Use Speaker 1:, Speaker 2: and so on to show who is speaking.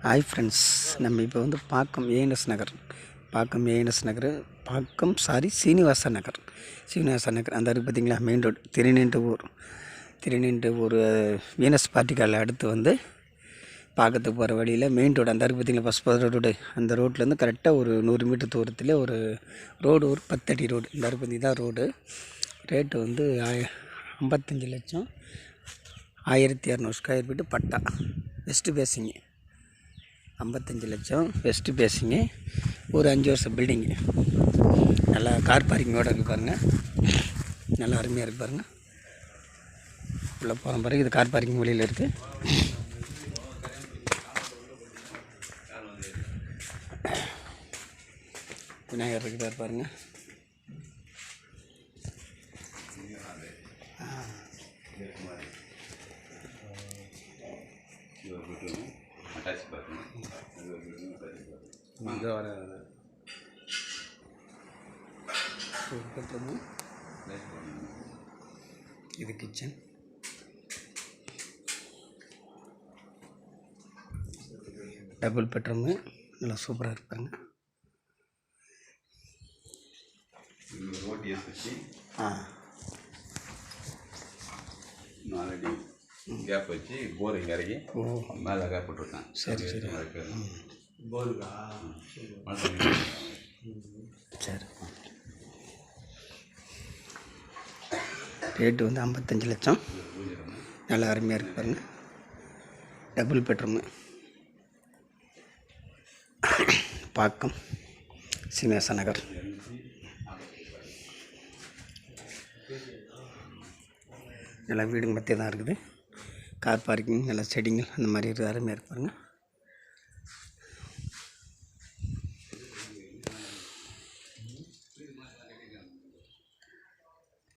Speaker 1: Hi friends, நம்ம இப்போ வந்து பாக்கம் ஏஎன்எஸ் நகர், சீனிவாச நகர் அந்த இருக்குது பார்த்தீங்களா, மெயின் ரோடு திருநீண்டு ஊர் வீனஸ் பார்ட்டிக்கால் அடுத்து வந்து பார்க்கறதுக்கு போகிற வழியில் மெயின் ரோடு அந்த இருக்குது பார்த்தீங்களா, பஸ் ரோடு. அந்த ரோட்லேருந்து கரெக்டாக ஒரு 100 மீட்டர் தூரத்தில் ஒரு ரோடு, ஒரு 10 அடி ரோடு. இந்த இருக்குது தான் ரோடு. ரேட்டு வந்து 55 லட்சம், 1200 ஸ்கொயர் ஃபீட்டு பட்டா, வெஸ்ட்டு பேசிங்கு. 55 லட்சம் வெஸ்ட்டு பேசிங்கு, ஒரு 5 வருஷம் பில்டிங்கு. நல்லா கார் பார்க்கிங்கோடு இருக்குது பாருங்கள், நல்லா அருமையாக இருக்குது பாருங்கள். உள்ளே போகிற பிறகு இது கார் பார்க்கிங் வெளியில் இருக்குது. விநாயகர் இருக்கிறார் பாருங்கள். பெட்ரூமு, இது கிச்சன். டபுள் பெட்ரூமு, நல்லா சூப்பராக இருப்பாங்க.
Speaker 2: ஆல்ரெடி கேப் வச்சு போரிங் இறங்கி மேலே கேப் போட்டுருக்கேன்.
Speaker 1: சரி போருக்கா? சரி. ரேட்டு வந்து 55 லட்சம், நல்லா அருமையாக இருக்கு பாருங்கள். டபுள் பெட்ரூமு, பாக்கம் சீனிவாச நகர். நல்லா வீடுங்க மத்திய தான் இருக்குது. கார் பார்க்கிங், நல்லா செடிங்கள் அந்த மாதிரி இருக்குது, அருமையாக இருக்கு பாருங்கள்.